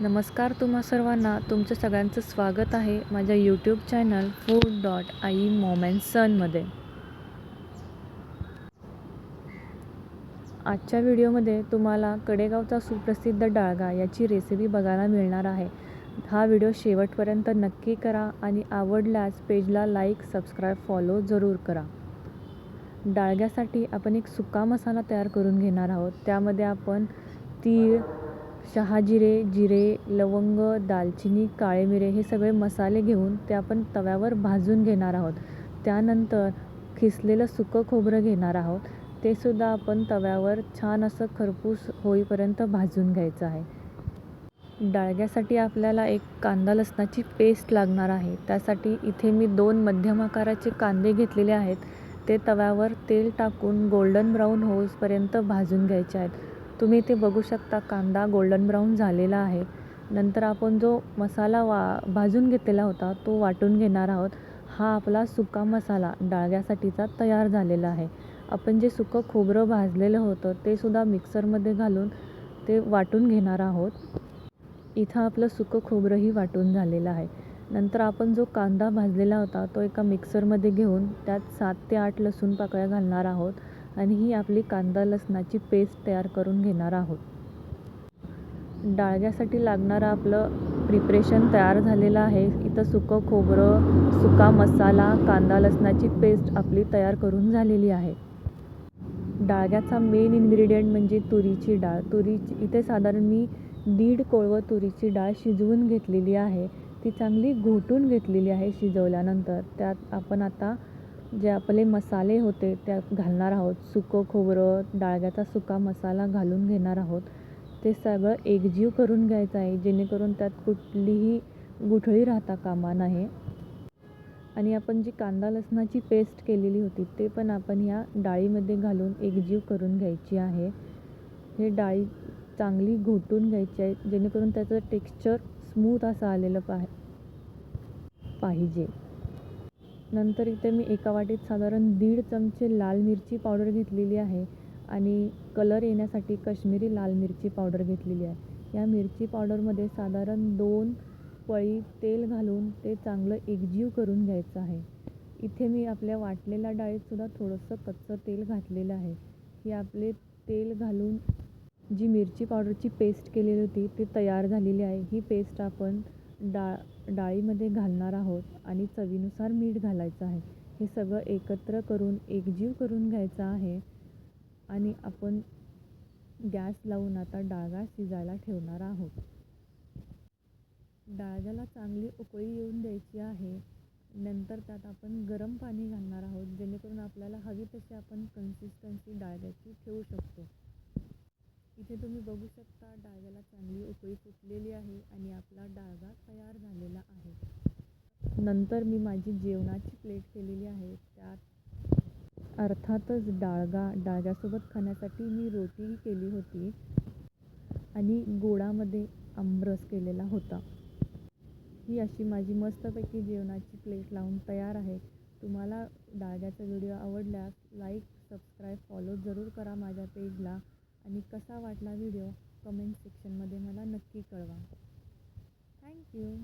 नमस्कार तुम्हा सर्वांना. तुमचं सगळ्यांचं स्वागत आहे माझ्या यूट्यूब चॅनल food.imomandson मध्ये. आजच्या व्हिडिओमध्ये तुम्हाला कडेगावचा सुप्रसिद्ध डाळगा याची रेसिपी बघायला मिळणार आहे. हा व्हिडिओ शेवटपर्यंत नक्की करा आणि आवडल्यास पेजला लाईक, सबस्क्राईब, फॉलो जरूर करा. डाळग्यासाठी आपण एक सुका मसाला तयार करून घेणार आहोत. त्यामध्ये आपण तीळ, शहाजिरे, जिरे, लवंग, दालचिनी, काळे मिरे हे सगळे मसाले घेऊन ते आपण तव्यावर भाजून घेणार आहोत. त्यानंतर खिसलेलं सुकं खोबरं घेणार आहोत. ते सुद्धा आपण तव्यावर छान असं खरपूस होईपर्यंत भाजून घ्यायचं आहे. डाळग्यासाठी आपल्याला एक कांदा लसणाची पेस्ट लागणार आहे. त्यासाठी इथे मी 2 मध्यम आकाराचे कांदे घेतलेले आहेत. ते तव्यावर तेल टाकून गोल्डन ब्राऊन होईपर्यंत भाजून घ्यायचे आहेत. तुम्ही इथे बघू शकता कांदा गोल्डन ब्राऊन झालेला आहे. नंतर आपण जो मसाला भाजून घेतलेला होता तो वाटून घेणार आहोत. हा आपला सुका मसाला डाळग्यासाठीचा तयार झालेला आहे. आपण जे सुकं खोबरं भाजलेलं होतं ते सुद्धा मिक्सरमध्ये घालून ते वाटून घेणार आहोत. इथं आपलं सुकं खोबरंही वाटून झालेलं आहे. नंतर आपण जो कांदा भाजलेला होता तो एका मिक्सरमध्ये घेऊन त्यात 7 ते 8 लसूण पाकळ्या घालणार आहोत आणि ही आपली कांदा लसणाची पेस्ट तयार करून घेणार आहोत. डाळग्यासाठी लागणारं आपलं प्रिपरेशन तयार झालेलं आहे. इथं सुकं खोबरं, सुका मसाला, कांदा लसणाची पेस्ट आपली तयार करून झालेली आहे. डाळग्याचा मेन इन्ग्रेडियंट म्हणजे तुरीची डाळ. इथे साधारण मी 1.5 कोळवं तुरीची डाळ शिजवून घेतलेली आहे. ती चांगली घोटून घेतलेली आहे. शिजवल्यानंतर त्यात आपण आता जे आपले मसाले होते त्यात घालणार आहोत. सुकं खोबरं, डाळग्याचा सुका मसाला घालून घेणार आहोत. ते सगळं एकजीव करून घ्यायचं आहे जेणेकरून त्यात कुठलीही गुठळी राहता कामा नये. आणि आपण जी कांदा लसणाची पेस्ट केलेली होती ते पण आपण ह्या डाळीमध्ये घालून एकजीव करून घ्यायची आहे. हे डाळी चांगली घोटून घ्यायची आहे जेणेकरून त्याचं टेक्स्चर स्मूथ असं आलेलं पाहिजे. नंतर इथे मी एका वाटीत साधारण 1.5 चमचे लाल मिरची पावडर घेतलेली आहे आणि कलर येण्यासाठी काश्मीरी लाल मिरची पावडर घेतलेली आहे. या मिरची पावडरमध्ये साधारण 2 पळी तेल घालून ते चांगलं एकजीव करून घ्यायचं आहे. इथे मी आपल्या वाटलेल्या डाळीतसुद्धा थोडंसं कच्चं तेल घातलेलं आहे. ही आपले तेल घालून जी मिरची पावडरची पेस्ट केलेली होती ती तयार झालेली आहे. ही पेस्ट आपण डाळीमध्ये घालणार आहोत आणि चवीनुसार मीठ घालायचं आहे. हे सगळं एकत्र करून एकजीव करून घ्यायचं आहे आणि आपण गॅस लावून आता डाळगा शिजायला ठेवणार आहोत. डाळग्याला चांगली उकळी येऊन द्यायची आहे. नंतर त्यात आपण गरम पाणी घालणार आहोत जेणेकरून आपल्याला हवी तशी आपण कन्सिस्टन्सी डाळग्याची ठेवू शकतो. इथे तुम्ही बघू शकता डाळग्याला चांगली उकळी फुटलेली आहे आणि आपला डाळगा तयार झालेला आहे. नंतर मी माझी जेवणाची प्लेट केलेली आहे. त्यात अर्थातच डाळग्यासोबत खाण्यासाठी मी रोटीही केली होती आणि गोडामध्ये आमरस केलेला होता. ही अशी माझी मस्तपैकी जेवणाची प्लेट लावून तयार आहे. तुम्हाला डाळग्याचा व्हिडिओ आवडल्यास लाईक, सबस्क्राईब, फॉलो जरूर करा माझ्या पेजला आणि कसा वाटला व्हिडिओ कमेंट सेक्शनमध्ये मला नक्की कळवा. थँक्यू.